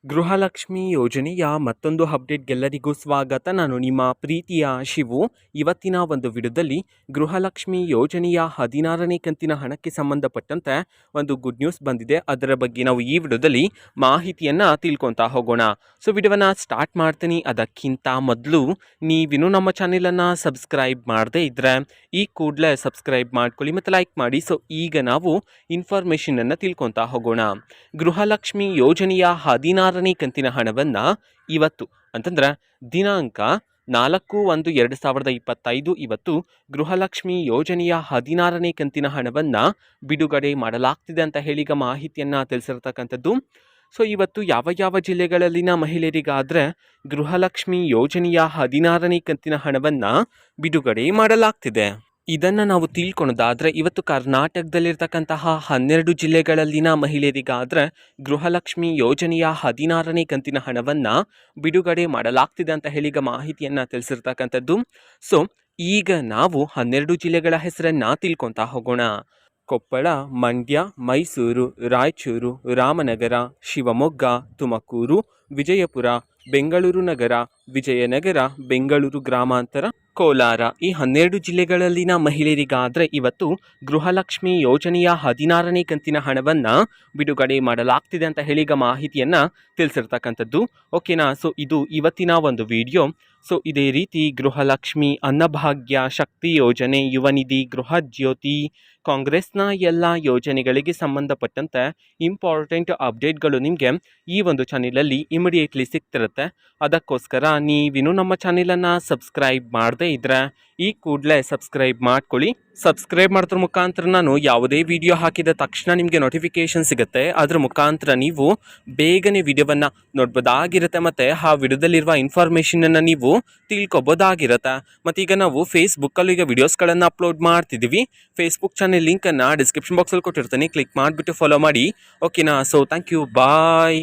ಗೃಹಲಕ್ಷ್ಮಿ ಯೋಜನೆಯ ಮತ್ತೊಂದು ಅಪ್ಡೇಟ್ಗೆಲ್ಲರಿಗೂ ಸ್ವಾಗತ. ನಾನು ನಿಮ್ಮ ಪ್ರೀತಿಯ ಶಿವು. ಇವತ್ತಿನ ಒಂದು ವಿಡಿಯೋದಲ್ಲಿ ಗೃಹಲಕ್ಷ್ಮಿ ಯೋಜನೆಯ 16ನೇ ಕಂತಿನ ಹಣಕ್ಕೆ ಸಂಬಂಧಪಟ್ಟಂತೆ ಒಂದು ಗುಡ್ ನ್ಯೂಸ್ ಬಂದಿದೆ. ಅದರ ಬಗ್ಗೆ ನಾವು ಈ ವಿಡಿಯೋದಲ್ಲಿ ಮಾಹಿತಿಯನ್ನು ತಿಳ್ಕೊತಾ ಹೋಗೋಣ. ಸೊ ವಿಡಿಯೋವನ್ನು ಸ್ಟಾರ್ಟ್ ಮಾಡ್ತೀನಿ. ಅದಕ್ಕಿಂತ ಮೊದಲು ನೀವಿನ್ನೂ ನಮ್ಮ ಚಾನೆಲನ್ನು ಸಬ್ಸ್ಕ್ರೈಬ್ ಮಾಡದೇ ಇದ್ದರೆ ಈ ಕೂಡಲೇ ಸಬ್ಸ್ಕ್ರೈಬ್ ಮಾಡ್ಕೊಳ್ಳಿ ಮತ್ತು ಲೈಕ್ ಮಾಡಿ. ಸೊ ಈಗ ನಾವು ಇನ್ಫಾರ್ಮೇಷನನ್ನು ತಿಳ್ಕೊತಾ ಹೋಗೋಣ. ಗೃಹಲಕ್ಷ್ಮಿ ಯೋಜನೆಯ 16ನೇ ಕಂತಿನ ಹಣವನ್ನು ಇವತ್ತು ಅಂತಂದ್ರೆ ದಿನಾಂಕ 4/1/2025 ಇವತ್ತು ಗೃಹಲಕ್ಷ್ಮಿ ಯೋಜನೆಯ 16ನೇ ಕಂತಿನ ಹಣವನ್ನು ಬಿಡುಗಡೆ ಮಾಡಲಾಗ್ತಿದೆ ಅಂತ ಹೇಳಿ ಈಗ ಮಾಹಿತಿಯನ್ನು ತಿಳಿಸಿರ್ತಕ್ಕಂಥದ್ದು. ಸೊ ಇವತ್ತು ಯಾವ ಯಾವ ಜಿಲ್ಲೆಗಳಲ್ಲಿನ ಮಹಿಳೆಯರಿಗಾದರೆ ಗೃಹಲಕ್ಷ್ಮಿ ಯೋಜನೆಯ 16ನೇ ಕಂತಿನ ಹಣವನ್ನು ಬಿಡುಗಡೆ ಮಾಡಲಾಗ್ತಿದೆ ಇದನ್ನು ನಾವು ತಿಳ್ಕೊಳೋದಾದರೆ ಇವತ್ತು ಕರ್ನಾಟಕದಲ್ಲಿರ್ತಕ್ಕಂತಹ 12 ಜಿಲ್ಲೆಗಳಲ್ಲಿನ ಮಹಿಳೆಯರಿಗಾದರೆ ಗೃಹಲಕ್ಷ್ಮಿ ಯೋಜನೆಯ 16ನೇ ಕಂತಿನ ಹಣವನ್ನು ಬಿಡುಗಡೆ ಮಾಡಲಾಗ್ತಿದೆ ಅಂತ ಹೇಳಿ ಈಗ ಮಾಹಿತಿಯನ್ನು ತಿಳಿಸಿರ್ತಕ್ಕಂಥದ್ದು. ಸೊ ಈಗ ನಾವು 12 ಜಿಲ್ಲೆಗಳ ಹೆಸರನ್ನು ತಿಳ್ಕೊತಾ ಹೋಗೋಣ. ಕೊಪ್ಪಳ, ಮಂಡ್ಯ, ಮೈಸೂರು, ರಾಯಚೂರು, ರಾಮನಗರ, ಶಿವಮೊಗ್ಗ, ತುಮಕೂರು, ವಿಜಯಪುರ, ಬೆಂಗಳೂರು ನಗರ, ವಿಜಯನಗರ, ಬೆಂಗಳೂರು ಗ್ರಾಮಾಂತರ, ಕೋಲಾರ ಈ 12 ಜಿಲ್ಲೆಗಳಲ್ಲಿನ ಮಹಿಳೆಯರಿಗಾದರೆ ಇವತ್ತು ಗೃಹಲಕ್ಷ್ಮಿ ಯೋಜನೆಯ 16ನೇ ಕಂತಿನ ಹಣವನ್ನು ಬಿಡುಗಡೆ ಮಾಡಲಾಗ್ತಿದೆ ಅಂತ ಹೇಳಿ ಈಗ ಮಾಹಿತಿಯನ್ನು ತಿಳಿಸಿರ್ತಕ್ಕಂಥದ್ದು. ಓಕೆನಾ. ಸೊ ಇದು ಇವತ್ತಿನ ಒಂದು ವಿಡಿಯೋ. ಸೊ ಇದೇ ರೀತಿ ಗೃಹಲಕ್ಷ್ಮಿ, ಅನ್ನಭಾಗ್ಯ, ಶಕ್ತಿ ಯೋಜನೆ, ಯುವ ನಿಧಿ, ಗೃಹ ಜ್ಯೋತಿ, ಕಾಂಗ್ರೆಸ್ನ ಎಲ್ಲ ಯೋಜನೆಗಳಿಗೆ ಸಂಬಂಧಪಟ್ಟಂತೆ ಇಂಪಾರ್ಟೆಂಟ್ ಅಪ್ಡೇಟ್ಗಳು ನಿಮಗೆ ಈ ಒಂದು ಚಾನೆಲಲ್ಲಿ ಇಮಿಡಿಯೇಟ್ಲಿ ಸಿಗ್ತಿರುತ್ತೆ. ಅದಕ್ಕೋಸ್ಕರ ನೀವಿನ್ನೂ ನಮ್ಮ ಚಾನೆಲನ್ನು ಸಬ್ಸ್ಕ್ರೈಬ್ ಮಾಡದೇ ಇದ್ದರೆ ಈ ಕೂಡಲೇ ಸಬ್ಸ್ಕ್ರೈಬ್ ಮಾಡ್ಕೊಳ್ಳಿ. ಸಬ್ಸ್ಕ್ರೈಬ್ ಮಾಡೋದ್ರ ಮುಖಾಂತರ ನಾನು ಯಾವುದೇ ವಿಡಿಯೋ ಹಾಕಿದ ತಕ್ಷಣ ನಿಮಗೆ ನೋಟಿಫಿಕೇಷನ್ ಸಿಗುತ್ತೆ. ಅದರ ಮುಖಾಂತರ ನೀವು ಬೇಗನೆ ವಿಡಿಯೋವನ್ನು ನೋಡ್ಬೋದಾಗಿರುತ್ತೆ ಮತ್ತು ಆ ವಿಡಿಯೋದಲ್ಲಿರುವ ಇನ್ಫಾರ್ಮೇಷನನ್ನು ನೀವು ತಿಳ್ಕೊಬೋದಾಗಿರುತ್ತೆ. ಮತ್ತು ಈಗ ನಾವು ಫೇಸ್ಬುಕ್ಕಲ್ಲೂ ಈಗ ವಿಡಿಯೋಸ್ಗಳನ್ನು ಅಪ್ಲೋಡ್ ಮಾಡ್ತಿದ್ದೀವಿ. ಫೇಸ್ಬುಕ್ ಚಾನೆಲ್ ಲಿಂಕನ್ನು ಡಿಸ್ಕ್ರಿಪ್ಷನ್ ಬಾಕ್ಸಲ್ಲಿ ಕೊಟ್ಟಿರ್ತೀನಿ. ಕ್ಲಿಕ್ ಮಾಡಿಬಿಟ್ಟು ಫಾಲೋ ಮಾಡಿ. ಓಕೆನಾ. So thank you. ಬಾಯ್.